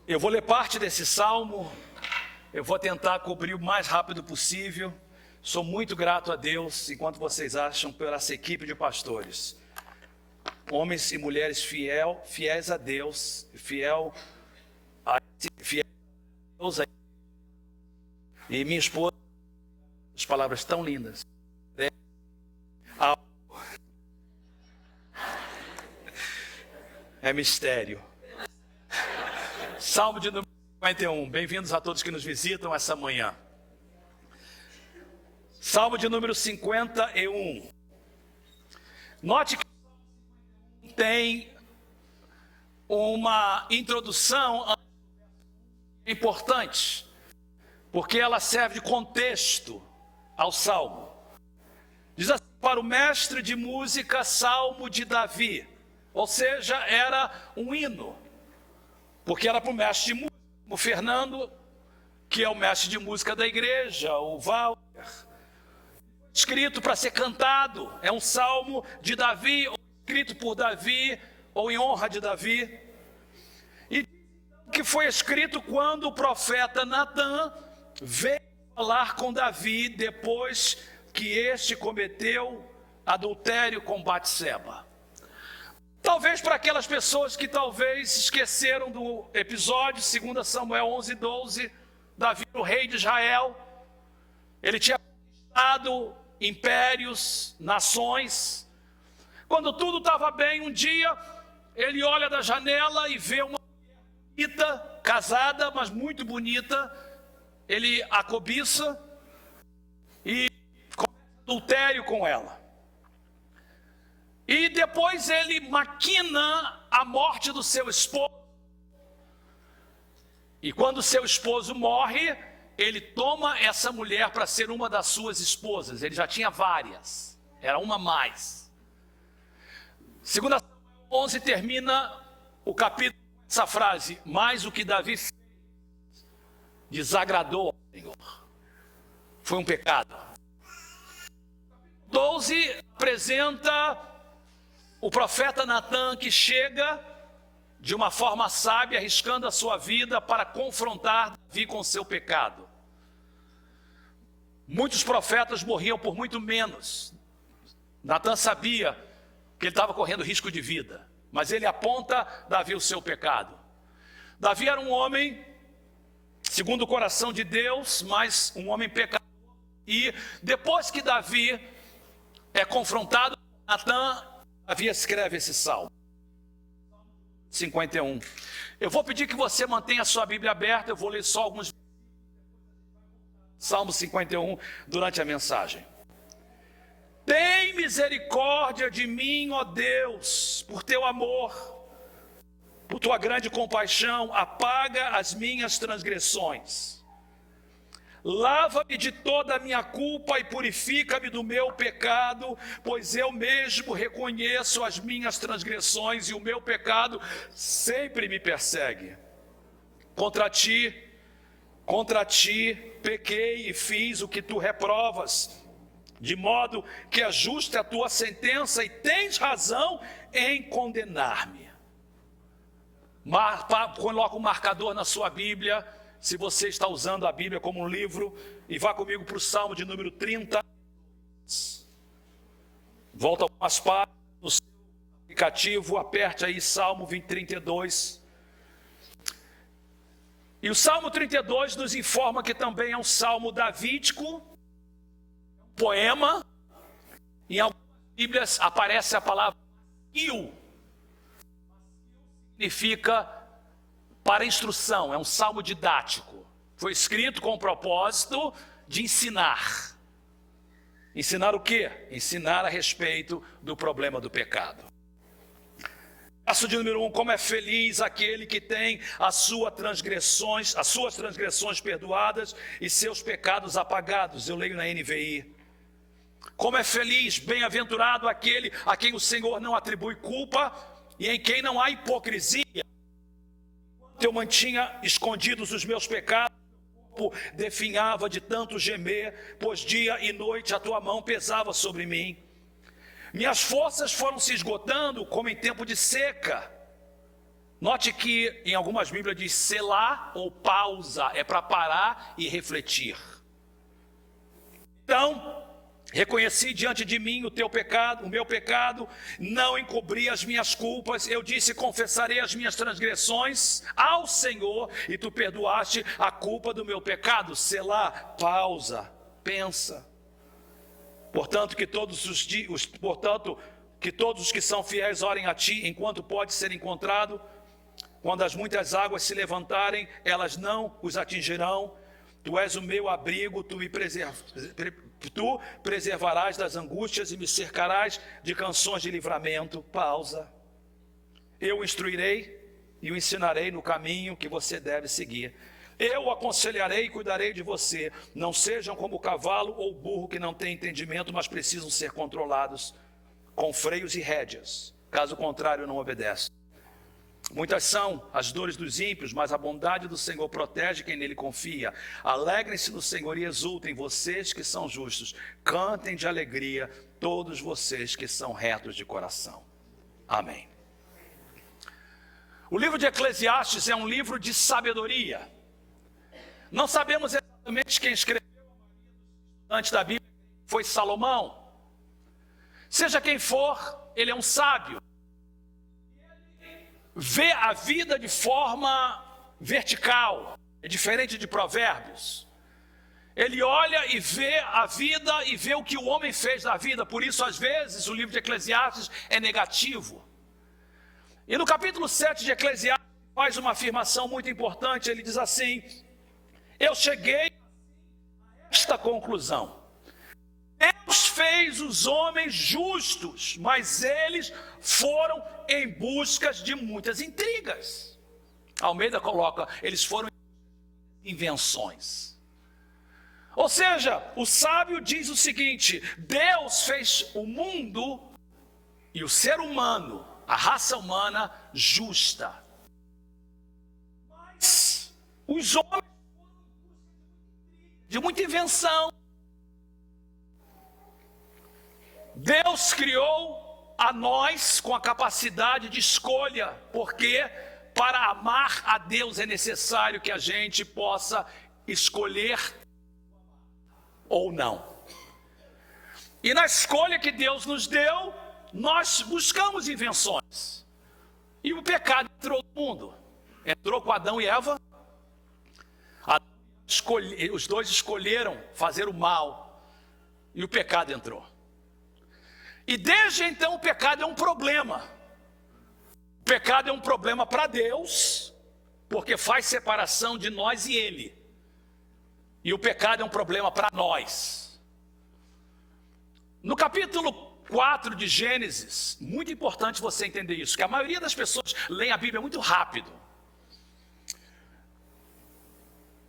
Eu vou ler parte desse salmo, eu vou tentar cobrir o mais rápido possível. Sou muito grato a Deus, enquanto vocês acham, por essa equipe de pastores. Homens e mulheres fiéis a Deus, fiel a Deus. E minha esposa, as palavras tão lindas. É mistério. Salmo de número 51. Bem-vindos a todos que nos visitam essa manhã. Salmo de número 51. Note que tem uma introdução importante, porque ela serve de contexto ao salmo. Diz assim: para o mestre de música, salmo de Davi. Ou seja, era um hino, porque era para o mestre de música, o Fernando, que é o mestre de música da igreja, o Walter. Escrito para ser cantado, é um salmo de Davi, ou escrito por Davi, ou em honra de Davi. E que foi escrito quando o profeta Natã veio falar com Davi depois que este cometeu adultério com Batseba. Talvez para aquelas pessoas que talvez esqueceram do episódio, 2 Samuel 11:12, Davi, o rei de Israel, ele tinha conquistado impérios, nações. Quando tudo estava bem, um dia ele olha da janela e vê uma mulher bonita, casada, mas muito bonita. Ele a cobiça e comete adultério com ela. E depois ele maquina a morte do seu esposo. E quando seu esposo morre, ele toma essa mulher para ser uma das suas esposas. Ele já tinha várias, era uma a mais. 2 Samuel 11 termina o capítulo com essa frase: mas o que Davi fez desagradou ao Senhor. Foi um pecado. 12 apresenta o profeta Natã, que chega de uma forma sábia, arriscando a sua vida para confrontar Davi com seu pecado. Muitos profetas morriam por muito menos. Natã sabia que ele estava correndo risco de vida, mas ele aponta Davi o seu pecado. Davi era um homem segundo o coração de Deus, mas um homem pecador. E depois que Davi é confrontado com Natã, Davi escreve esse salmo 51. Eu vou pedir que você mantenha a sua Bíblia aberta. Eu vou ler só alguns Salmo 51 durante a mensagem. Tem misericórdia de mim, ó Deus, por teu amor, por tua grande compaixão, apaga as minhas transgressões. Lava-me de toda a minha culpa e purifica-me do meu pecado, pois eu mesmo reconheço as minhas transgressões e o meu pecado sempre me persegue. Contra ti pequei e fiz o que tu reprovas, de modo que é justa a tua sentença e tens razão em condenar-me. Coloca um marcador na sua Bíblia, se você está usando a Bíblia como um livro, e vá comigo para o Salmo de número 30. Volta algumas páginas no seu aplicativo, aperte aí Salmo 32. E o Salmo 32 nos informa que também é um salmo davídico, um poema. Em algumas Bíblias aparece a palavra il. Significa para instrução, é um salmo didático. Foi escrito com o propósito de ensinar. Ensinar o quê? Ensinar a respeito do problema do pecado. Verso de número 1, como é feliz aquele que tem as suas transgressões perdoadas e seus pecados apagados. Eu leio na NVI. Como é feliz, bem-aventurado aquele a quem o Senhor não atribui culpa e em quem não há hipocrisia. Eu mantinha escondidos os meus pecados, meu corpo definhava de tanto gemer, pois dia e noite a tua mão pesava sobre mim. Minhas forças foram se esgotando como em tempo de seca. Note que em algumas Bíblias diz selá ou pausa, é para parar e refletir. Então, reconheci diante de mim o teu pecado, o meu pecado, não encobri as minhas culpas. Eu disse, confessarei as minhas transgressões ao Senhor, e tu perdoaste a culpa do meu pecado. Selá, pausa, pensa. Portanto, que todos os que são fiéis orem a ti, enquanto pode ser encontrado. Quando as muitas águas se levantarem, elas não os atingirão. Tu és o meu abrigo, tu preservarás das angústias e me cercarás de canções de livramento. Pausa. Eu o instruirei e o ensinarei no caminho que você deve seguir. Eu o aconselharei e cuidarei de você. Não sejam como o cavalo ou o burro que não têm entendimento, mas precisam ser controlados com freios e rédeas. Caso contrário, não obedecem. Muitas são as dores dos ímpios, mas a bondade do Senhor protege quem nele confia. Alegrem-se no Senhor e exultem, vocês que são justos. Cantem de alegria, todos vocês que são retos de coração. Amém. O livro de Eclesiastes é um livro de sabedoria. Não sabemos exatamente quem escreveu antes da Bíblia, foi Salomão. Seja quem for, ele é um sábio. Vê a vida de forma vertical, é diferente de Provérbios. Ele olha e vê a vida e vê o que o homem fez da vida. Por isso, às vezes, o livro de Eclesiastes é negativo. E no capítulo 7 de Eclesiastes faz uma afirmação muito importante. Ele diz assim: eu cheguei a esta conclusão. Deus fez os homens justos, mas eles foram em busca de muitas intrigas. Almeida coloca, eles foram invenções. Ou seja, o sábio diz o seguinte: Deus fez o mundo e o ser humano, a raça humana, justa. Mas os homens de muita invenção. Deus criou a nós com a capacidade de escolha, porque para amar a Deus é necessário que a gente possa escolher ou não. E na escolha que Deus nos deu, nós buscamos invenções. E o pecado entrou no mundo. Entrou com Adão e Eva. Os dois escolheram fazer o mal. E o pecado entrou. E desde então o pecado é um problema. O pecado é um problema para Deus, porque faz separação de nós e Ele. E o pecado é um problema para nós. No capítulo 4 de Gênesis, muito importante você entender isso, que a maioria das pessoas lê a Bíblia muito rápido.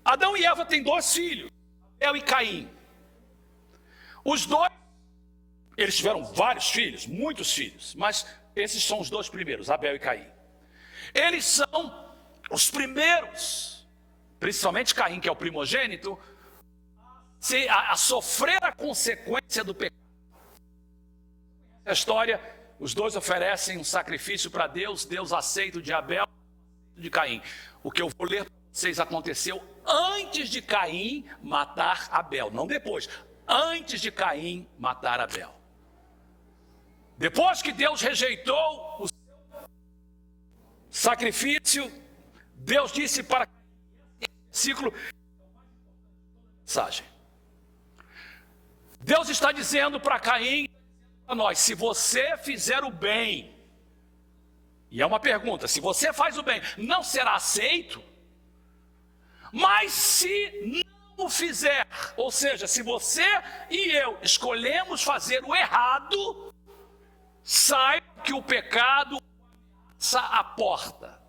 Adão e Eva têm 2 filhos, Abel e Caim. Os dois, eles tiveram vários filhos, muitos filhos, mas esses são os 2 primeiros, Abel e Caim. Eles são os primeiros, principalmente Caim, que é o primogênito, a sofrer a consequência do pecado. A história, os 2 oferecem um sacrifício para Deus, Deus aceita o de Abel e de Caim. O que eu vou ler para vocês aconteceu antes de Caim matar Abel, não depois, antes de Caim matar Abel. Depois que Deus rejeitou o sacrifício, Deus disse para esse versículo, mensagem. Deus está dizendo para Caim, para nós, se você fizer o bem, e é uma pergunta, se você faz o bem, não será aceito? Mas se não o fizer, ou seja, se você e eu escolhemos fazer o errado, saiba que o pecado ameaça a porta.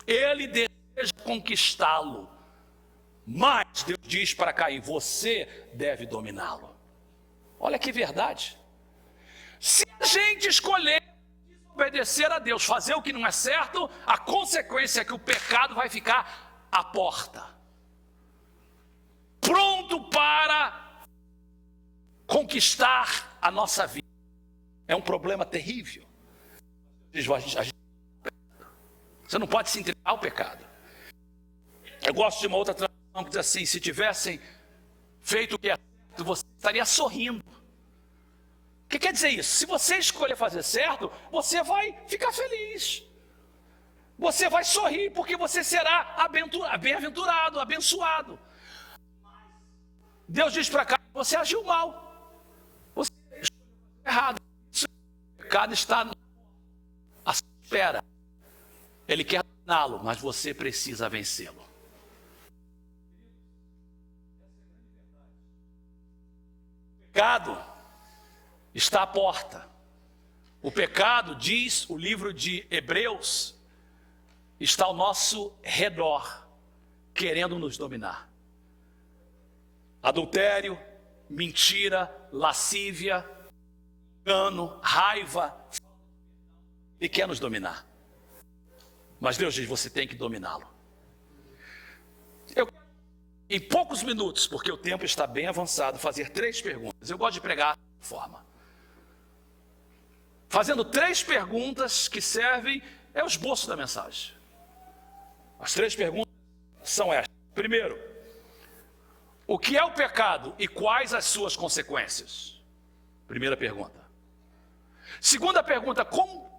Ele deseja conquistá-lo. Mas Deus diz para Caim, você deve dominá-lo. Olha que verdade. Se a gente escolher obedecer a Deus, fazer o que não é certo, a consequência é que o pecado vai ficar à porta, pronto para conquistar a nossa vida. É um problema terrível. Você não pode se entregar ao pecado. Eu gosto de uma outra tradução que diz assim: se tivessem feito o que é certo, você estaria sorrindo. O que quer dizer isso? Se você escolher fazer certo, você vai ficar feliz. Você vai sorrir, porque você será bem-aventurado, abençoado. Deus diz para cá: você agiu mal. Você escolheu errado. O pecado está à sua espera. Ele quer dominá-lo, mas você precisa vencê-lo. O pecado está à porta. O pecado, diz o livro de Hebreus, está ao nosso redor, querendo nos dominar. Adultério, mentira, lascívia, engano, raiva, ele quer nos dominar. Mas Deus diz: você tem que dominá-lo. Eu, em poucos minutos, porque o tempo está bem avançado, fazer 3 perguntas. Eu gosto de pregar de forma. Fazendo 3 perguntas que servem, é o esboço da mensagem. As 3 perguntas são estas. Primeiro, o que é o pecado e quais as suas consequências? Primeira pergunta. Segunda pergunta, como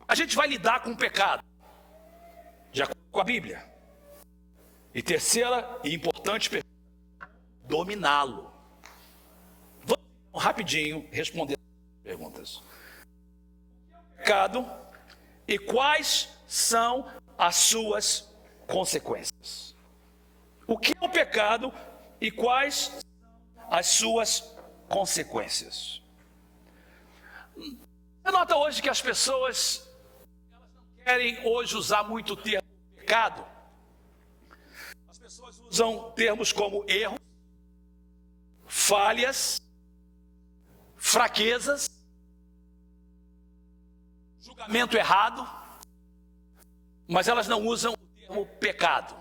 a gente vai lidar com o pecado? De acordo com a Bíblia. E terceira e importante pergunta, dominá-lo. Vamos rapidinho responder as perguntas. Pecado e quais são as suas consequências? O que é o pecado e quais são as suas consequências? Você nota hoje que as pessoas elas não querem hoje usar muito o termo pecado. As pessoas usam termos como erro, falhas, fraquezas, julgamento errado, mas elas não usam o termo pecado.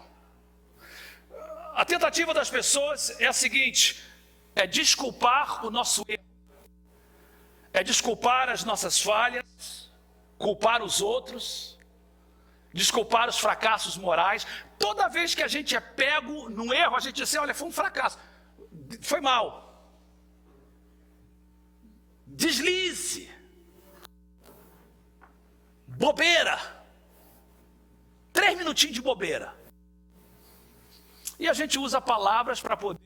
A tentativa das pessoas é a seguinte: é desculpar o nosso erro, é desculpar as nossas falhas, culpar os outros, desculpar os fracassos morais. Toda vez que a gente é pego no erro, a gente diz assim: olha, foi um fracasso, foi mal, deslize, bobeira, 3 minutinhos de bobeira. E a gente usa palavras para poder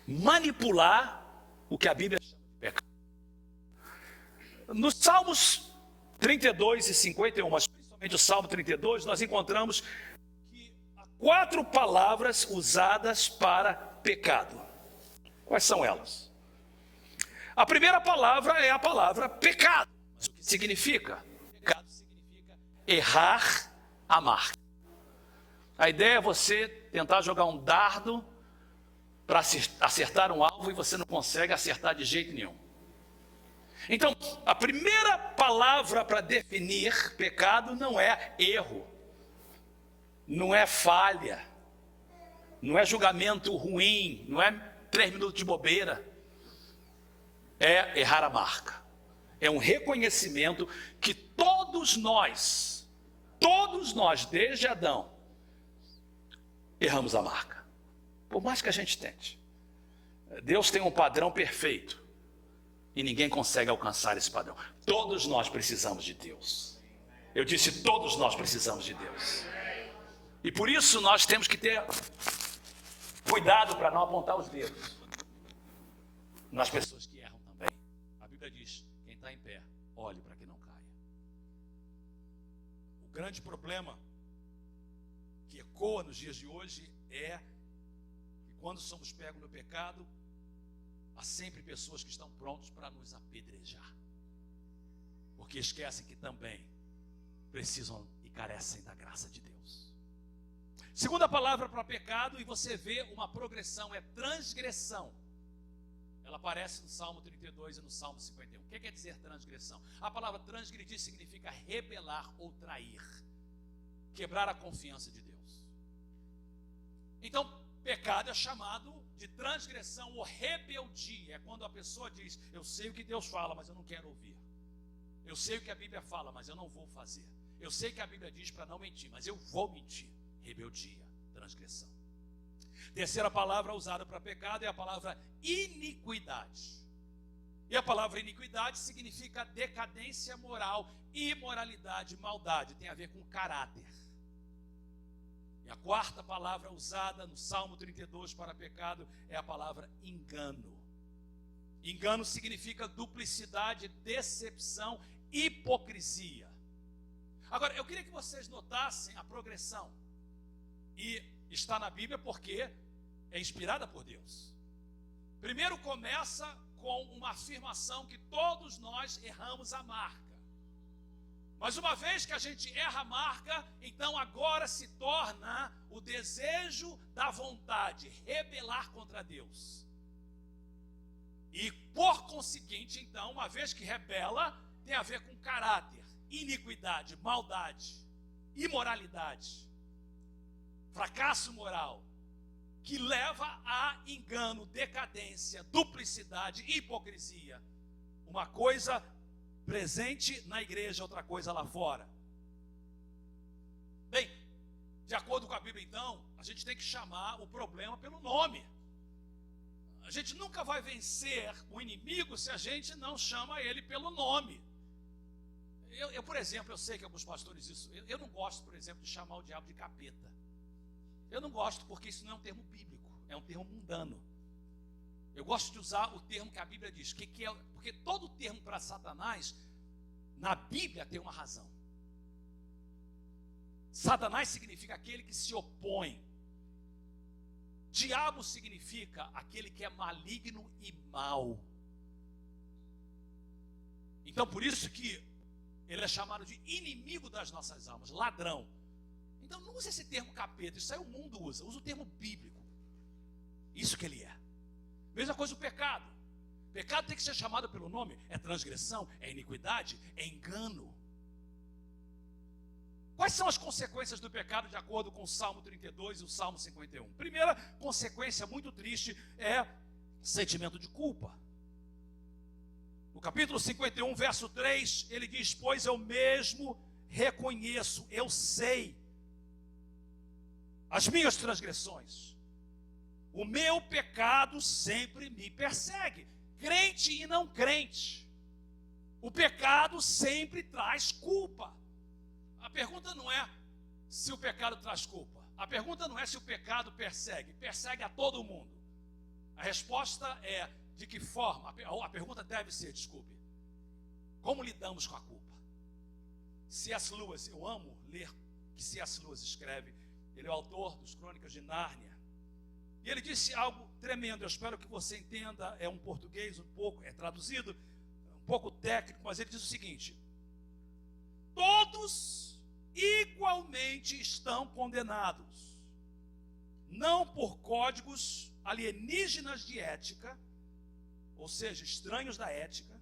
manipular o que a Bíblia chama de pecado. Nos Salmos 32 e 51, mas principalmente o Salmo 32, nós encontramos que há 4 palavras usadas para pecado. Quais são elas? A primeira palavra é a palavra pecado. Mas o que significa? Pecado significa errar a marca. A ideia é você tentar jogar um dardo para acertar um alvo e você não consegue acertar de jeito nenhum. Então, a primeira palavra para definir pecado não é erro, não é falha, não é julgamento ruim, não é 3 minutos de bobeira. É errar a marca. É um reconhecimento que todos nós, desde Adão, erramos a marca. Por mais que a gente tente. Deus tem um padrão perfeito e ninguém consegue alcançar esse padrão. Todos nós precisamos de Deus. Eu disse: todos nós precisamos de Deus. E por isso nós temos que ter cuidado para não apontar os dedos nas pessoas que erram também. A Bíblia diz: quem está em pé, olhe para que não caia. O grande problema que ecoa nos dias de hoje é que quando somos pegos no pecado, há sempre pessoas que estão prontos para nos apedrejar, porque esquecem que também precisam e carecem da graça de Deus. Segunda palavra para pecado, e você vê uma progressão, é transgressão. Ela aparece no Salmo 32 e no Salmo 51. O que quer dizer transgressão? A palavra transgredir significa rebelar ou trair, quebrar a confiança de Deus. Então, pecado é chamado de transgressão ou rebeldia. É quando a pessoa diz: eu sei o que Deus fala, mas eu não quero ouvir. Eu sei o que a Bíblia fala, mas eu não vou fazer. Eu sei que a Bíblia diz para não mentir, mas eu vou mentir. Rebeldia, transgressão. Terceira palavra usada para pecado é a palavra iniquidade. E a palavra iniquidade significa decadência moral, imoralidade, maldade. Tem a ver com caráter. E a quarta palavra usada no Salmo 32 para pecado é a palavra engano. Engano significa duplicidade, decepção, hipocrisia. Agora, eu queria que vocês notassem a progressão. E está na Bíblia porque é inspirada por Deus. Primeiro começa com uma afirmação que todos nós erramos a marca. Mas uma vez que a gente erra a marca, então agora se torna o desejo da vontade, rebelar contra Deus. E por conseguinte, então, uma vez que rebela, tem a ver com caráter, iniquidade, maldade, imoralidade, fracasso moral, que leva a engano, decadência, duplicidade, hipocrisia. Uma coisa presente na igreja, outra coisa lá fora. Bem, de acordo com a Bíblia, então, a gente tem que chamar o problema pelo nome. A gente nunca vai vencer o inimigo se a gente não chama ele pelo nome. Por exemplo, eu sei que alguns pastores isso. Eu não gosto, por exemplo, de chamar o diabo de capeta. Eu não gosto porque isso não é um termo bíblico, é um termo mundano. Eu gosto de usar o termo que a Bíblia diz. Que é, porque todo termo para Satanás, na Bíblia tem uma razão. Satanás significa aquele que se opõe. Diabo significa aquele que é maligno e mau. Então por isso que ele é chamado de inimigo das nossas almas, ladrão. Então não use esse termo capeta, isso aí o mundo usa o termo bíblico. Isso que ele é. Mesma coisa o pecado. Pecado tem que ser chamado pelo nome. É transgressão, é iniquidade, é engano. Quais são as consequências do pecado de acordo com o Salmo 32 e o Salmo 51? Primeira consequência muito triste é sentimento de culpa. No capítulo 51, verso 3, ele diz: pois eu mesmo reconheço, eu sei as minhas transgressões. O meu pecado sempre me persegue, crente e não crente. O pecado sempre traz culpa. A pergunta não é se o pecado traz culpa. A pergunta não é se o pecado persegue. Persegue a todo mundo. A resposta é de que forma. A pergunta deve ser, desculpe, como lidamos com a culpa? C.S. Lewis, eu amo ler o que C.S. Lewis escreve. Ele é o autor dos Crônicas de Nárnia. E ele disse algo tremendo, eu espero que você entenda, é um português é traduzido, um pouco técnico, mas ele diz o seguinte: todos igualmente estão condenados, não por códigos alienígenas de ética, ou seja, estranhos da ética,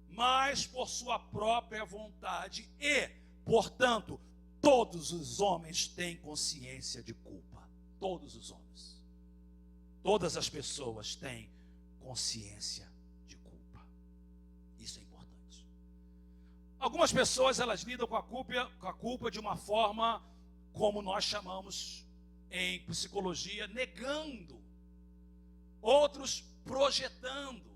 mas por sua própria vontade e, portanto, todos os homens têm consciência de culpa. Todos os homens. Todas as pessoas têm consciência de culpa. Isso é importante. Algumas pessoas, elas lidam com a culpa de uma forma, como nós chamamos em psicologia, negando. Outros projetando.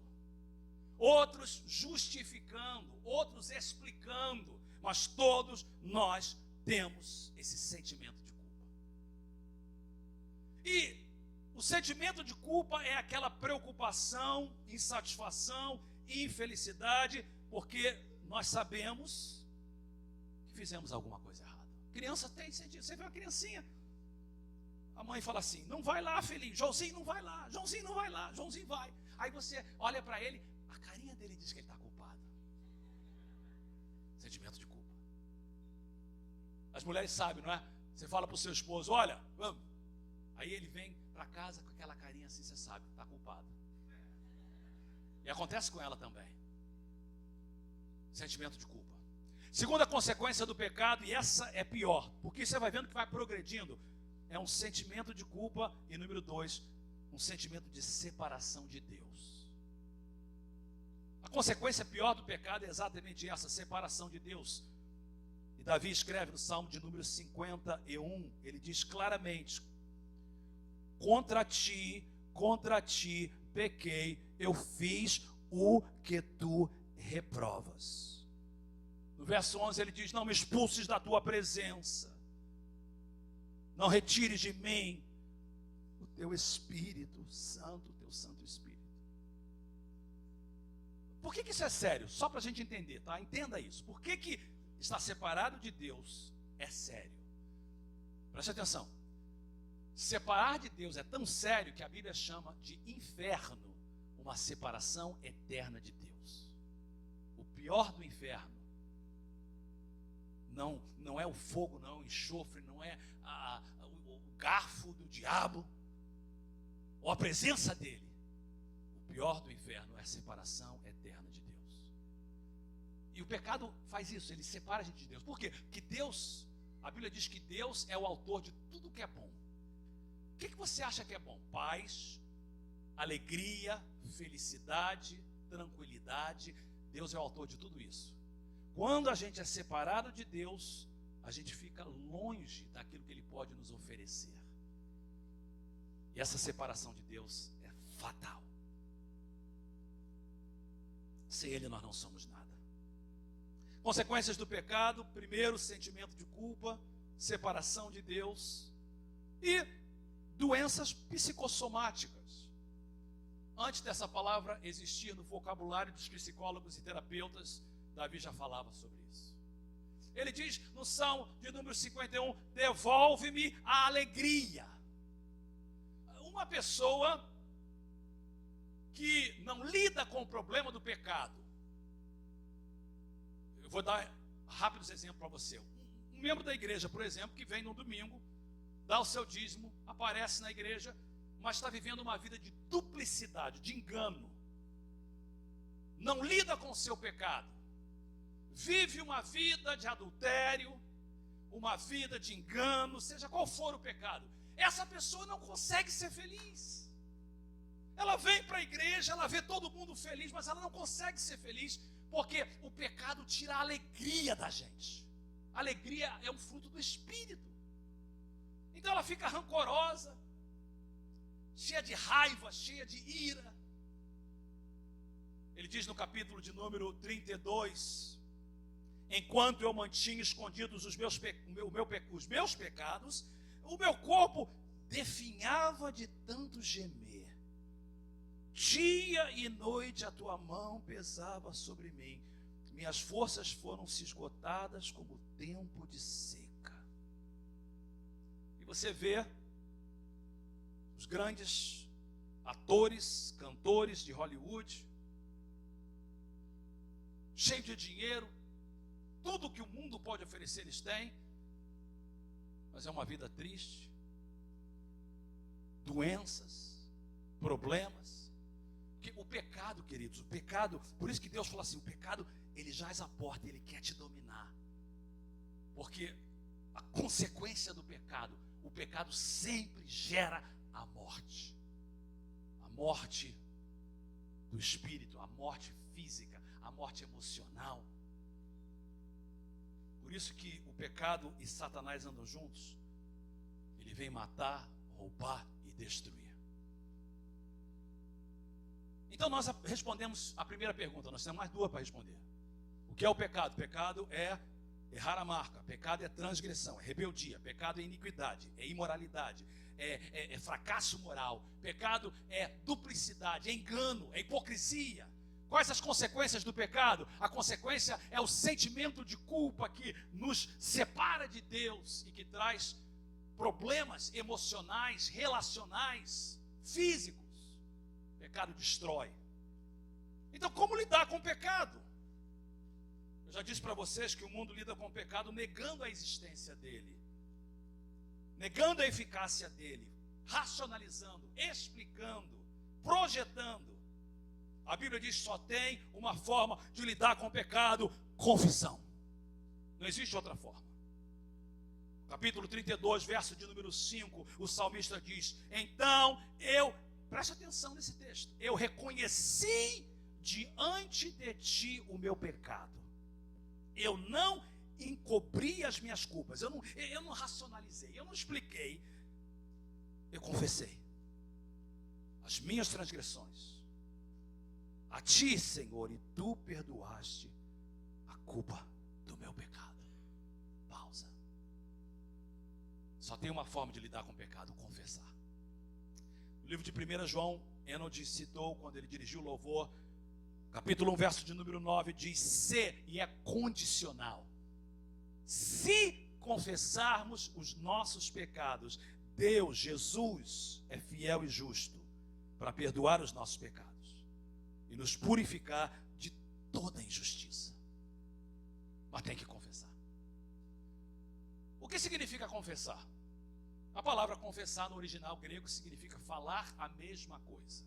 Outros justificando. Outros explicando. Mas todos nós temos esse sentimento de culpa. E o sentimento de culpa é aquela preocupação, insatisfação, infelicidade, porque nós sabemos que fizemos alguma coisa errada. Criança tem sentido. Você vê uma criancinha, a mãe fala assim: não vai lá, filhinho, Joãozinho não vai lá, Joãozinho não vai lá, Joãozinho vai. Aí você olha para ele, a carinha dele diz que ele está culpado. Sentimento de culpa. As mulheres sabem, não é? Você fala para o seu esposo: olha, vamos. Aí ele vem para casa com aquela carinha assim, você sabe, está culpado. E acontece com ela também. Sentimento de culpa. Segunda consequência do pecado, e essa é pior, porque você vai vendo que vai progredindo, é um sentimento de culpa. E número 2, um sentimento de separação de Deus. A consequência pior do pecado é exatamente essa, separação de Deus. E Davi escreve no Salmo de número 51, ele diz claramente: contra ti pequei, eu fiz o que tu reprovas. No verso 11 ele diz: não me expulses da tua presença, não retires de mim o teu Espírito Santo, o teu Santo Espírito. Por que isso é sério? Só para a gente entender, tá? Entenda isso. Por que estar separado de Deus é sério? Preste atenção. Separar de Deus é tão sério que a Bíblia chama de inferno uma separação eterna de Deus. O pior do inferno não é o fogo, não é o enxofre, não é o garfo do diabo ou a presença dele. O pior do inferno é a separação eterna de Deus. E o pecado faz isso, ele separa a gente de Deus. Por quê? Porque Deus, a Bíblia diz que Deus é o autor de tudo que é bom. O que você acha que é bom? Paz, alegria, felicidade, tranquilidade. Deus é o autor de tudo isso. Quando a gente é separado de Deus, a gente fica longe daquilo que Ele pode nos oferecer. E essa separação de Deus é fatal. Sem Ele nós não somos nada. Consequências do pecado: primeiro, sentimento de culpa, separação de Deus e doenças psicossomáticas. Antes dessa palavra existir no vocabulário dos psicólogos e terapeutas, Davi já falava sobre isso. Ele diz no Salmo de número 51, devolve-me a alegria. Uma pessoa que não lida com o problema do pecado. Eu vou dar rápidos exemplos para você. Um membro da igreja, por exemplo, que vem no domingo, dá o seu dízimo, aparece na igreja, mas está vivendo uma vida de duplicidade, de engano. Não lida com o seu pecado. Vive uma vida de adultério, uma vida de engano, seja qual for o pecado. Essa pessoa não consegue ser feliz. Ela vem para a igreja, ela vê todo mundo feliz, mas ela não consegue ser feliz, porque o pecado tira a alegria da gente. A alegria é um fruto do Espírito. Então ela fica rancorosa, cheia de raiva, cheia de ira. Ele diz no capítulo de número 32, enquanto eu mantinha escondidos os meus pecados, o meu corpo definhava de tanto gemer. Dia e noite a tua mão pesava sobre mim. Minhas forças foram se esgotadas como tempo de seca. E você vê os grandes atores, cantores de Hollywood, cheio de dinheiro, tudo que o mundo pode oferecer eles têm, mas é uma vida triste, doenças, problemas. Porque o pecado, queridos, o pecado, por isso que Deus fala assim, o pecado, ele jaz à porta, ele quer te dominar. Porque a consequência do pecado, o pecado sempre gera a morte do espírito, a morte física, a morte emocional. Por isso que o pecado e Satanás andam juntos. Ele vem matar, roubar e destruir. Então nós respondemos a primeira pergunta, nós temos mais duas para responder. O que é o pecado? O pecado é errar a marca, pecado é transgressão, é rebeldia, pecado é iniquidade, é imoralidade, é fracasso moral, pecado é duplicidade, é engano, é hipocrisia. Quais as consequências do pecado? A consequência é o sentimento de culpa que nos separa de Deus e que traz problemas emocionais, relacionais, físicos. O pecado destrói. Então, como lidar com o pecado? Eu já disse para vocês que o mundo lida com o pecado negando a existência dele, negando a eficácia dele, racionalizando, explicando, projetando. A Bíblia diz que só tem uma forma de lidar com o pecado: confissão. Não existe outra forma. Capítulo 32, verso de número 5, o salmista diz: então preste atenção nesse texto, eu reconheci diante de ti o meu pecado. Eu não encobri as minhas culpas, eu não racionalizei, eu não expliquei. Eu confessei as minhas transgressões a ti, Senhor, e tu perdoaste a culpa do meu pecado. Pausa. Só tem uma forma de lidar com o pecado: confessar. No livro de 1 João, Enoch citou quando ele dirigiu o louvor, capítulo 1, verso de número 9, diz: se, e é condicional, se confessarmos os nossos pecados, Deus, Jesus, é fiel e justo para perdoar os nossos pecados e nos purificar de toda injustiça. Mas tem que confessar. O que significa confessar? A palavra confessar no original grego significa falar a mesma coisa.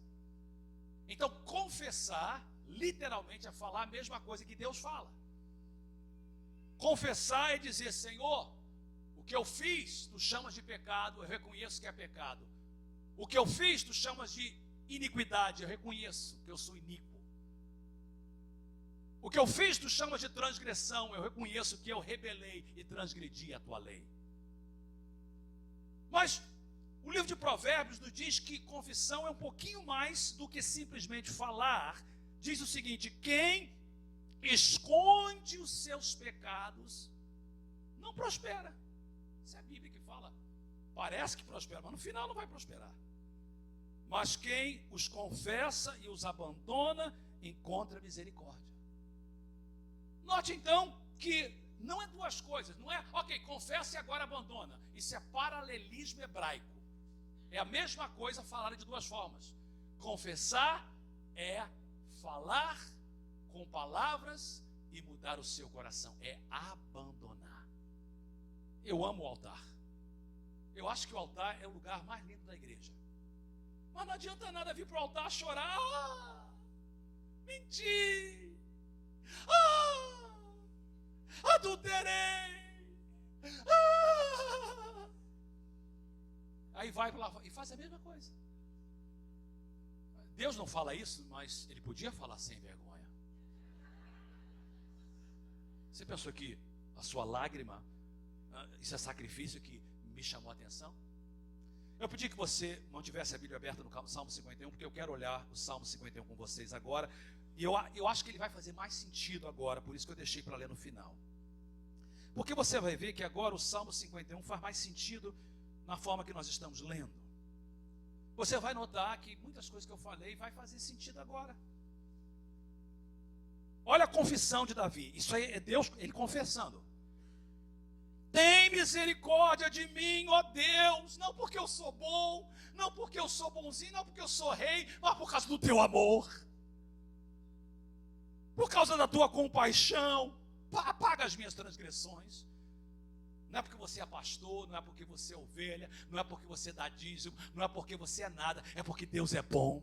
Então, confessar literalmente é falar a mesma coisa que Deus fala. Confessar é dizer: Senhor, o que eu fiz tu chamas de pecado, eu reconheço que é pecado. O que eu fiz tu chamas de iniquidade, eu reconheço que eu sou iníquo. O que eu fiz tu chamas de transgressão, eu reconheço que eu rebelei e transgredi a tua lei. Mas o livro de Provérbios nos diz que confissão é um pouquinho mais do que simplesmente falar. Diz o seguinte: quem esconde os seus pecados não prospera. Isso é a Bíblia que fala. Parece que prospera, mas no final não vai prosperar. Mas quem os confessa e os abandona encontra misericórdia. Note então que não é duas coisas, não é, ok, confessa e agora abandona. Isso é paralelismo hebraico. É a mesma coisa falar de duas formas. Confessar é falar com palavras e mudar o seu coração. É abandonar. Eu amo o altar. Eu acho que o altar é o lugar mais lindo da igreja. Mas não adianta nada vir para o altar chorar. Menti. Adulterei. Aí vai lá e faz a mesma coisa. Deus não fala isso, mas Ele podia falar sem vergonha. Você pensou que a sua lágrima, isso é sacrifício que me chamou a atenção? Eu pedi que você mantivesse a Bíblia aberta no Salmo 51, porque eu quero olhar o Salmo 51 com vocês agora. E eu acho que ele vai fazer mais sentido agora, por isso que eu deixei para ler no final. Porque você vai ver que agora o Salmo 51 faz mais sentido na forma que nós estamos lendo. Você vai notar que muitas coisas que eu falei vai fazer sentido agora. Olha a confissão de Davi. Isso aí é Deus, ele confessando. Tem misericórdia de mim, ó Deus, não porque eu sou bom, não porque eu sou bonzinho, não porque eu sou rei, mas por causa do teu amor, por causa da tua compaixão. Apaga as minhas transgressões. Não é porque você é pastor, não é porque você é ovelha, não é porque você dá dízimo, não é porque você é nada, é porque Deus é bom.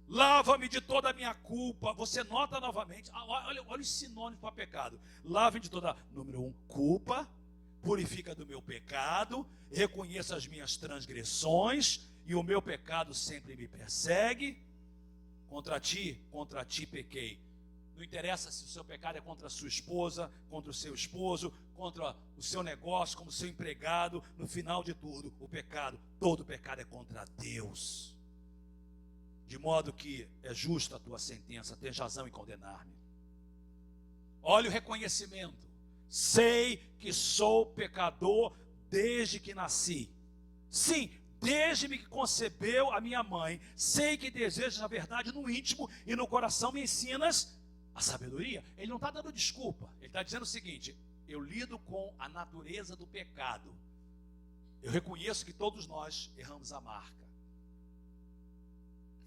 Lava-me de toda a minha culpa. Você nota novamente, olha os sinônimos para pecado. Lava-me de toda, número 1, culpa. Purifica do meu pecado. Reconheça as minhas transgressões. E o meu pecado sempre me persegue. Contra ti pequei. Não interessa se o seu pecado é contra a sua esposa, contra o seu esposo, contra o seu negócio, como seu empregado. No final de tudo, todo pecado é contra Deus. De modo que é justa a tua sentença, tens razão em condenar-me. Olha o reconhecimento. Sei que sou pecador desde que nasci. Sim, desde que concebeu a minha mãe. Sei que desejas a verdade no íntimo e no coração me ensinas a sabedoria. Ele não está dando desculpa. Ele está dizendo o seguinte: eu lido com a natureza do pecado. Eu reconheço que todos nós erramos a marca.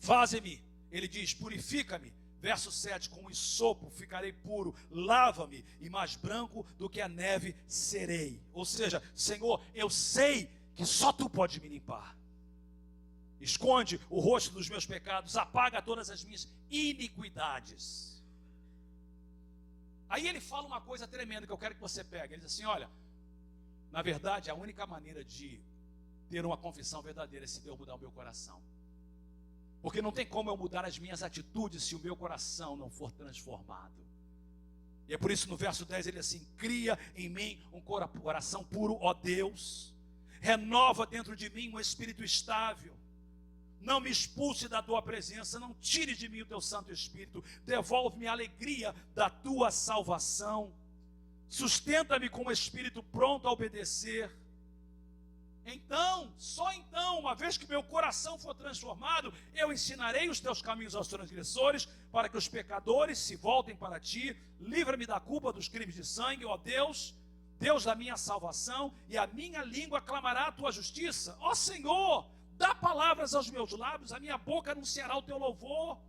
Faze-me, ele diz, purifica-me, verso 7, com o hisopo ficarei puro, lava-me e mais branco do que a neve serei. Ou seja, Senhor, eu sei que só tu pode me limpar. Esconde o rosto dos meus pecados, apaga todas as minhas iniquidades. Aí ele fala uma coisa tremenda que eu quero que você pegue. Ele diz assim: olha, na verdade a única maneira de ter uma confissão verdadeira é se Deus mudar o meu coração. Porque não tem como eu mudar as minhas atitudes se o meu coração não for transformado. E é por isso no verso 10 ele assim: cria em mim um coração puro, ó Deus, renova dentro de mim um espírito estável. Não me expulse da tua presença, não tire de mim o teu Santo Espírito, devolve-me a alegria da tua salvação, sustenta-me com um espírito pronto a obedecer. Então, só então, uma vez que meu coração for transformado, eu ensinarei os teus caminhos aos transgressores, para que os pecadores se voltem para ti. Livra-me da culpa dos crimes de sangue, ó Deus, Deus da minha salvação, e a minha língua clamará a tua justiça. Ó Senhor, dá palavras aos meus lábios, a minha boca anunciará o teu louvor.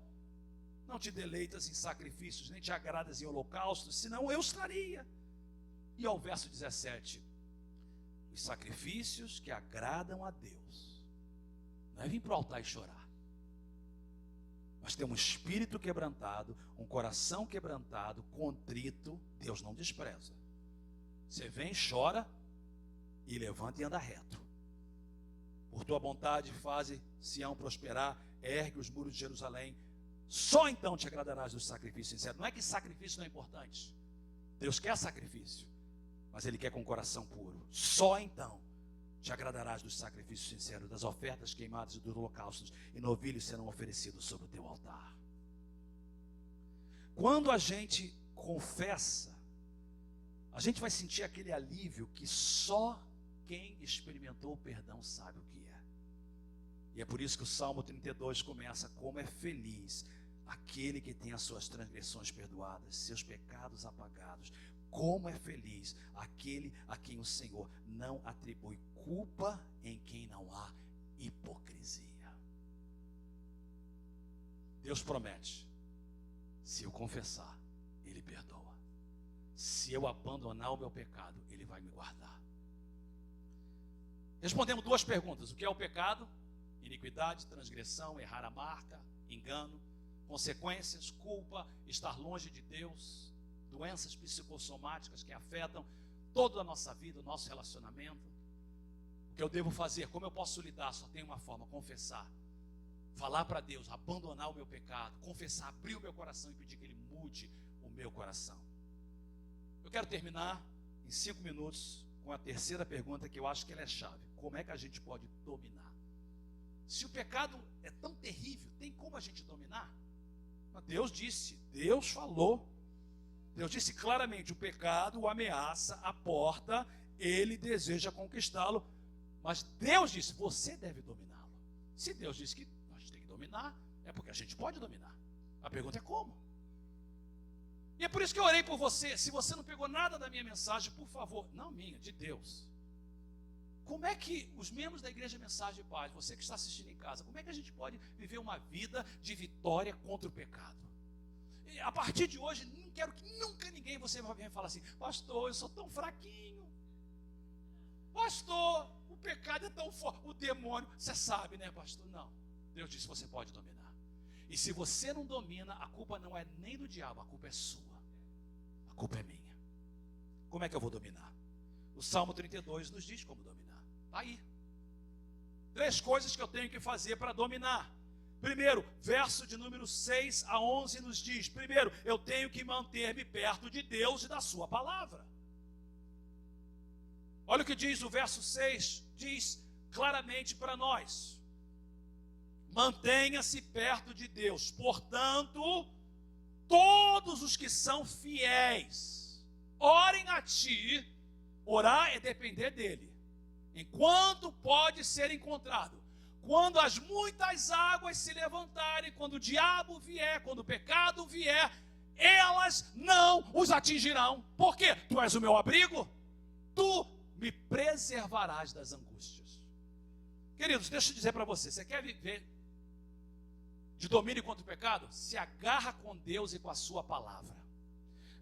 Não te deleitas em sacrifícios, nem te agradas em holocaustos, senão eu estaria. E ao verso 17: os sacrifícios que agradam a Deus não é vir para o altar e chorar, mas ter um espírito quebrantado, um coração quebrantado, contrito, Deus não despreza. Você vem, chora e levanta e anda reto. Por tua vontade faze Sião prosperar, ergue os muros de Jerusalém. Só então te agradarás dos sacrifícios sinceros. Não é que sacrifício não é importante. Deus quer sacrifício, mas Ele quer com o coração puro. Só então te agradarás dos sacrifícios sinceros, das ofertas queimadas e dos holocaustos, e novilhos serão oferecidos sobre o teu altar. Quando a gente confessa, a gente vai sentir aquele alívio que só quem experimentou o perdão sabe o que é. E é por isso que o Salmo 32 começa: como é feliz aquele que tem as suas transgressões perdoadas, seus pecados apagados. Como é feliz aquele a quem o Senhor não atribui culpa, em quem não há hipocrisia. Deus promete: se eu confessar, Ele perdoa. Se eu abandonar o meu pecado, Ele vai me guardar. Respondemos duas perguntas: o que é o pecado? Iniquidade, transgressão, errar a marca, engano. Consequências: culpa, estar longe de Deus, doenças psicossomáticas que afetam toda a nossa vida, o nosso relacionamento. O que eu devo fazer? Como eu posso lidar? Só tem uma forma: confessar, falar para Deus, abandonar o meu pecado, confessar, abrir o meu coração e pedir que Ele mude o meu coração. Eu quero terminar em 5 minutos com a terceira pergunta, que eu acho que ela é chave: como é que a gente pode dominar? Se o pecado é tão terrível, tem como a gente dominar? Deus disse, Deus falou, Deus disse claramente: o pecado o ameaça, a porta, ele deseja conquistá-lo, mas Deus disse: você deve dominá-lo. Se Deus disse que a gente tem que dominar, é porque a gente pode dominar. A pergunta é como? E é por isso que eu orei por você. Se você não pegou nada da minha mensagem, por favor, não minha, de Deus. Como é que os membros da Igreja Mensagem de Paz, você que está assistindo em casa, como é que a gente pode viver uma vida de vitória contra o pecado? E a partir de hoje, não quero que nunca ninguém você vai falar assim: pastor, eu sou tão fraquinho. Pastor, o pecado é tão forte. O demônio, você sabe, né, pastor? Não. Deus disse: você pode dominar. E se você não domina, a culpa não é nem do diabo, a culpa é sua. A culpa é minha. Como é que eu vou dominar? O Salmo 32 nos diz como dominar. Está aí. 3 coisas que eu tenho que fazer para dominar. Primeiro, verso de número 6 a 11 nos diz: primeiro, eu tenho que manter-me perto de Deus e da sua palavra. Olha o que diz o verso 6, diz claramente para nós: mantenha-se perto de Deus, portanto, todos os que são fiéis, orem a ti. Orar é depender dele, enquanto pode ser encontrado. Quando as muitas águas se levantarem, quando o diabo vier, quando o pecado vier, elas não os atingirão. Por quê? Tu és o meu abrigo, tu me preservarás das angústias. Queridos, deixa eu dizer para você: você quer viver de domínio contra o pecado? Se agarra com Deus e com a sua palavra.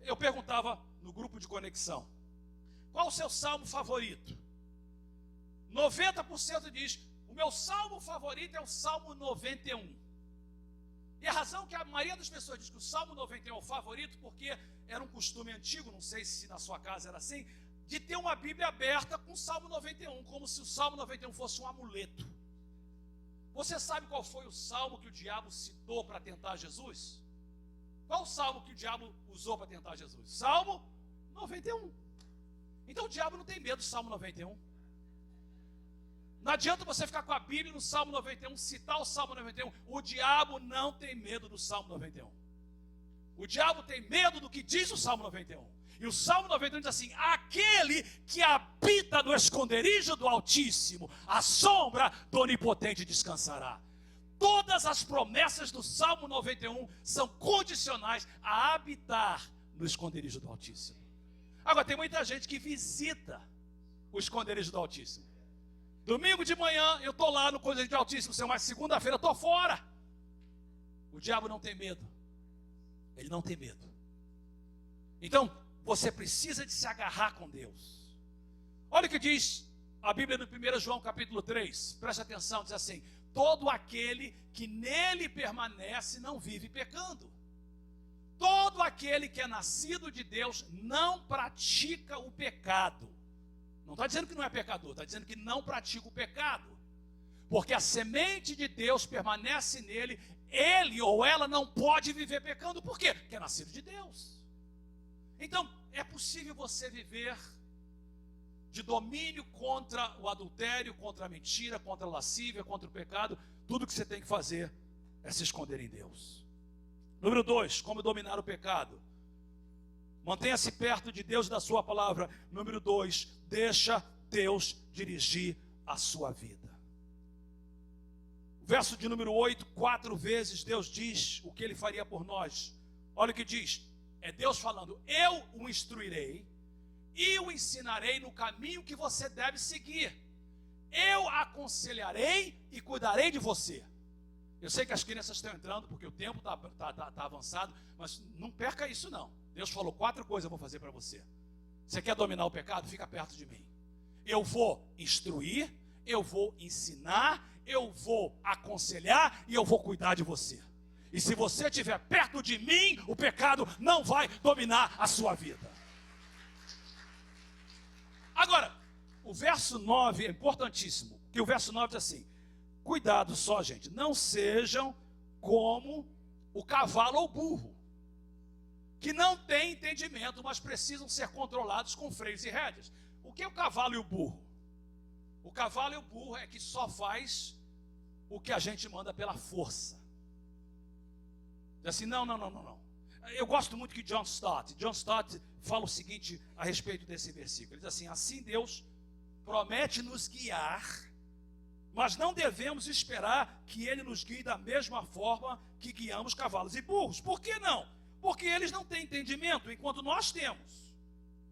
Eu perguntava no grupo de conexão: qual o seu salmo favorito? 90% diz: o meu salmo favorito é o Salmo 91. E a razão que a maioria das pessoas diz que o Salmo 91 é o favorito, porque era um costume antigo, não sei se na sua casa era assim, de ter uma Bíblia aberta com o Salmo 91, como se o Salmo 91 fosse um amuleto. Você sabe qual foi o salmo que o diabo citou para tentar Jesus? Qual o salmo que o diabo usou para tentar Jesus? Salmo 91. Então o diabo não tem medo do Salmo 91. Não adianta você ficar com a Bíblia no Salmo 91, citar o Salmo 91. O diabo não tem medo do Salmo 91. O diabo tem medo do que diz o Salmo 91. E o Salmo 91 diz assim: aquele que habita no esconderijo do Altíssimo, a sombra do Onipotente descansará. Todas as promessas do Salmo 91 são condicionais a habitar no esconderijo do Altíssimo. Agora, tem muita gente que visita o esconderijo do Altíssimo. Domingo de manhã eu estou lá no esconderijo do Altíssimo, mas segunda-feira eu estou fora. O diabo não tem medo. Ele não tem medo. Então, você precisa de se agarrar com Deus. Olha o que diz a Bíblia no 1 João capítulo 3. Preste atenção, diz assim: todo aquele que nele permanece não vive pecando. Todo aquele que é nascido de Deus não pratica o pecado. Não está dizendo que não é pecador, está dizendo que não pratica o pecado. Porque a semente de Deus permanece nele, ele ou ela não pode viver pecando. Por quê? Porque é nascido de Deus. Então, é possível você viver de domínio contra o adultério, contra a mentira, contra a lascívia, contra o pecado. Tudo que você tem que fazer é se esconder em Deus. Número 2, como dominar o pecado? Mantenha-se perto de Deus e da sua palavra. Número 2, deixa Deus dirigir a sua vida. Verso de número 8, 4 vezes Deus diz o que Ele faria por nós. Olha o que diz, é Deus falando: eu o instruirei e o ensinarei no caminho que você deve seguir. Eu aconselharei e cuidarei de você. Eu sei que as crianças estão entrando porque o tempo está avançado, mas não perca isso não. Deus falou 4 coisas eu vou fazer para você. Você quer dominar o pecado? Fica perto de mim. Eu vou instruir, eu vou ensinar, eu vou aconselhar e eu vou cuidar de você. E se você estiver perto de mim, o pecado não vai dominar a sua vida. Agora, o verso 9 é importantíssimo, que o verso 9 diz assim: cuidado só, gente, não sejam como o cavalo ou o burro, que não têm entendimento, mas precisam ser controlados com freios e rédeas. O que é o cavalo e o burro? O cavalo e o burro é que só faz o que a gente manda pela força. Diz assim, não. Eu gosto muito que John Stott fala o seguinte a respeito desse versículo. Ele diz assim: assim Deus promete nos guiar, mas não devemos esperar que Ele nos guie da mesma forma que guiamos cavalos e burros. Por que não? Porque eles não têm entendimento, enquanto nós temos.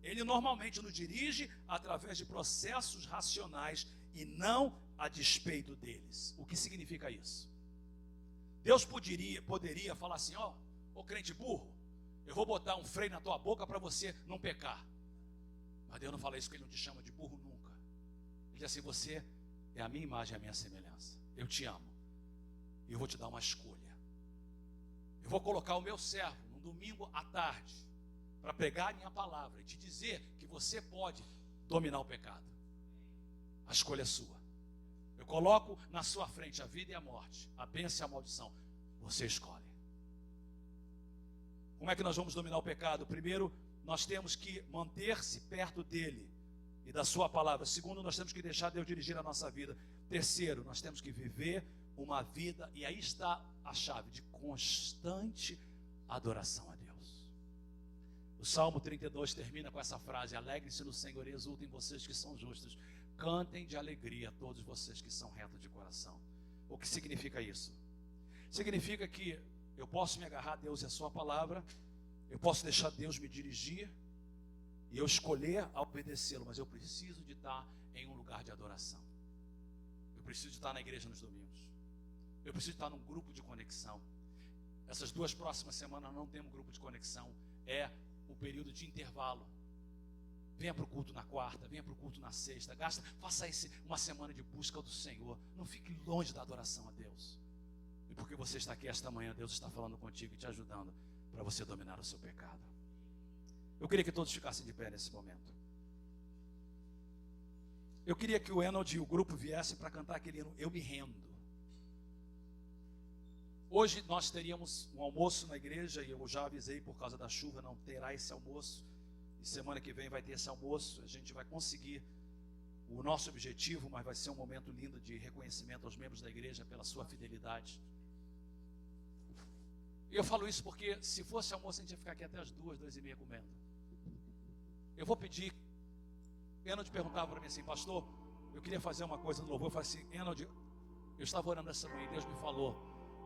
Ele normalmente nos dirige através de processos racionais e não a despeito deles. O que significa isso? Deus poderia falar assim: ô crente burro, eu vou botar um freio na tua boca para você não pecar. Mas Deus não fala isso, porque Ele não te chama de burro nunca. Ele diz assim: você é a minha imagem e a minha semelhança. Eu te amo. E eu vou te dar uma escolha. Eu vou colocar o meu servo no domingo à tarde para pregar a minha palavra e te dizer que você pode dominar o pecado. A escolha é sua. Eu coloco na sua frente a vida e a morte, a bênção e a maldição. Você escolhe. Como é que nós vamos dominar o pecado? Primeiro, nós temos que manter-se perto dele e da sua palavra. Segundo, nós temos que deixar Deus dirigir a nossa vida. Terceiro, nós temos que viver uma vida, e aí está a chave, de constante adoração a Deus. O Salmo 32 termina com essa frase: alegrem-se no Senhor e exultem vocês que são justos. Cantem de alegria todos vocês que são retos de coração. O que significa isso? Significa que eu posso me agarrar a Deus e a sua palavra, eu posso deixar Deus me dirigir e eu escolher obedecê-lo, mas eu preciso de estar em um lugar de adoração. Eu preciso de estar na igreja nos domingos. Eu preciso de estar num grupo de conexão. Essas 2 próximas semanas não temos grupo de conexão. É o período de intervalo. Venha para o culto na quarta, venha para o culto na sexta. Faça uma semana de busca do Senhor. Não fique longe da adoração a Deus. E porque você está aqui esta manhã, Deus está falando contigo e te ajudando para você dominar o seu pecado. Eu queria que todos ficassem de pé nesse momento. Eu queria que o Enold e o grupo viessem para cantar aquele hino, Eu Me Rendo. Hoje nós teríamos um almoço na igreja e eu já avisei, por causa da chuva não terá esse almoço. E semana que vem vai ter esse almoço. A gente vai conseguir o nosso objetivo, mas vai ser um momento lindo de reconhecimento aos membros da igreja pela sua fidelidade. E eu falo isso porque se fosse almoço a gente ia ficar aqui até as 2, 2:30 comendo. Eu vou pedir. Enold perguntava para mim assim: pastor, eu queria fazer uma coisa no louvor. Eu falei assim: Enold, eu estava orando essa manhã e Deus me falou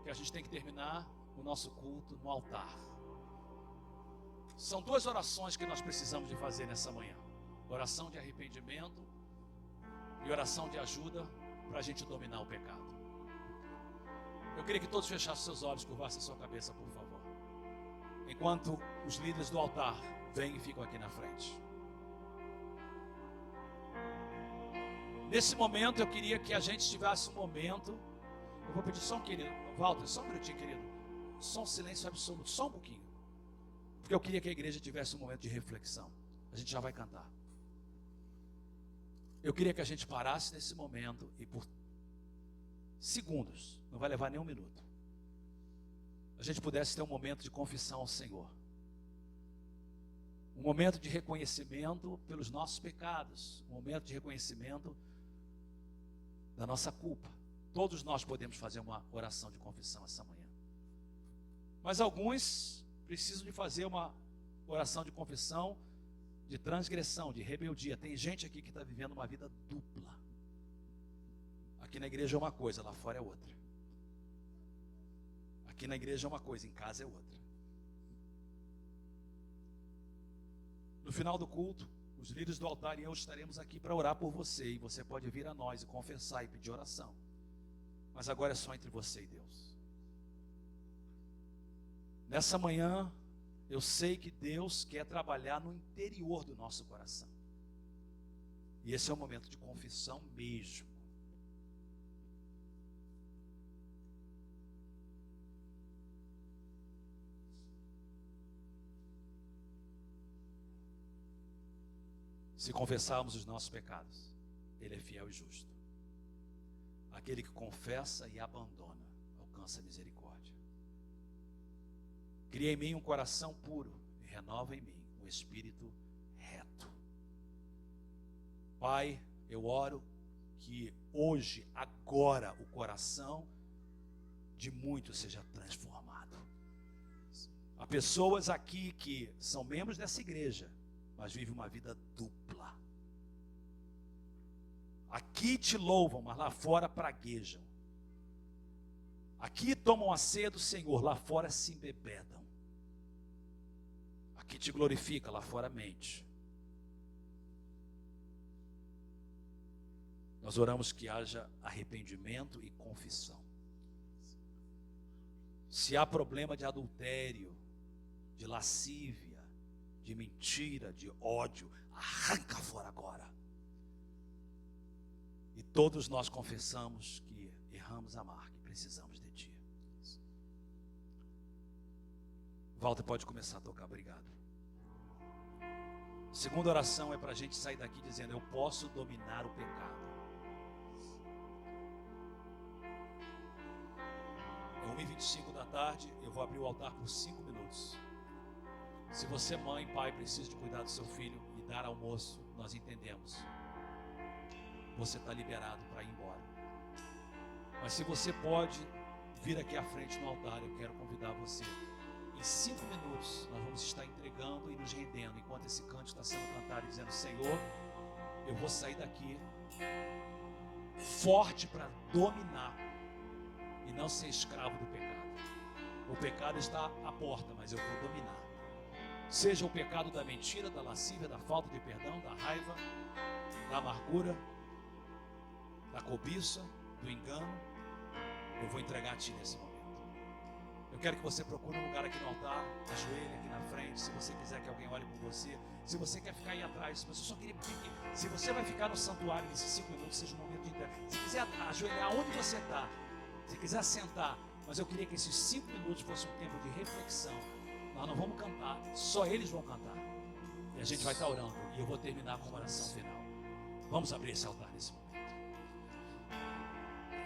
que a gente tem que terminar o nosso culto no altar. São 2 orações que nós precisamos de fazer nessa manhã: oração de arrependimento e oração de ajuda para a gente dominar o pecado. Eu queria que todos fechassem seus olhos, curvassem sua cabeça, por favor, enquanto os líderes do altar vêm e ficam aqui na frente. Nesse momento eu queria que a gente tivesse um momento. Eu vou pedir só um querido, Walter, só um minutinho, querido. Só um silêncio absoluto, só um pouquinho. Porque eu queria que a igreja tivesse um momento de reflexão. A gente já vai cantar. Eu queria que a gente parasse nesse momento e por segundos, não vai levar nem um minuto, a gente pudesse ter um momento de confissão ao Senhor. Um momento de reconhecimento pelos nossos pecados. Um momento de reconhecimento da nossa culpa. Todos nós podemos fazer uma oração de confissão essa manhã. Mas alguns precisam de fazer uma oração de confissão de transgressão, de rebeldia. Tem gente aqui que está vivendo uma vida dupla. Aqui na igreja é uma coisa, lá fora é outra. Aqui na igreja é uma coisa, em casa é outra. No final do culto, os líderes do altar e eu estaremos aqui para orar por você. E você pode vir a nós e confessar e pedir oração. Mas agora é só entre você e Deus. Nessa manhã, eu sei que Deus quer trabalhar no interior do nosso coração. E esse é o momento de confissão mesmo. Se confessarmos os nossos pecados, Ele é fiel e justo. Aquele que confessa e abandona, alcança misericórdia. Cria em mim um coração puro e renova em mim um espírito reto. Pai, eu oro que hoje, agora, o coração de muitos seja transformado. Há pessoas aqui que são membros dessa igreja, mas vivem uma vida dupla. Aqui te louvam, mas lá fora praguejam. Aqui tomam a ceia do Senhor, lá fora se embebedam. Aqui te glorifica, lá fora mente. Nós oramos que haja arrependimento e confissão. Se há problema de adultério, de lascívia, de mentira, de ódio, arranca fora agora. E todos nós confessamos que erramos a marca e precisamos de Ti. Walter pode começar a tocar, obrigado. A segunda oração é para a gente sair daqui dizendo: eu posso dominar o pecado. É 1h25 da tarde, eu vou abrir o altar por 5 minutos. Se você, mãe, pai, precisa de cuidar do seu filho e dar almoço, nós entendemos. Você está liberado para ir embora. Mas se você pode vir aqui à frente no altar, eu quero convidar você. Em 5 minutos nós vamos estar entregando e nos rendendo, enquanto esse canto está sendo cantado, dizendo: Senhor, eu vou sair daqui forte para dominar e não ser escravo do pecado. O pecado está à porta, mas eu vou dominar. Seja o pecado da mentira, da lascívia, da falta de perdão, da raiva, da amargura, da cobiça, do engano, eu vou entregar a Ti nesse momento. Eu quero que você procure um lugar aqui no altar, ajoelhe aqui na frente, se você quiser que alguém olhe por você, se você quer ficar aí atrás, se você só queria pedir que, se você vai ficar no santuário nesses 5 minutos, seja um momento de entrega. Se quiser ajoelhar onde você está, se quiser sentar, mas eu queria que esses 5 minutos fosse um tempo de reflexão. Nós não vamos cantar, só eles vão cantar. E a gente vai estar orando, e eu vou terminar com uma oração final. Vamos abrir esse altar nesse momento.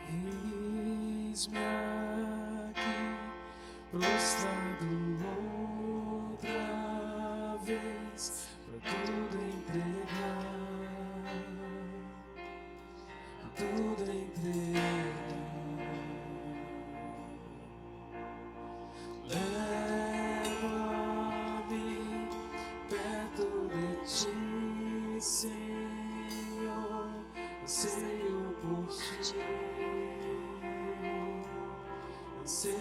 Eis-me aqui. prostrado outra vez, pra tudo entregar, tudo entregar. Leva-me perto de ti, Senhor, anseio por ti, anseio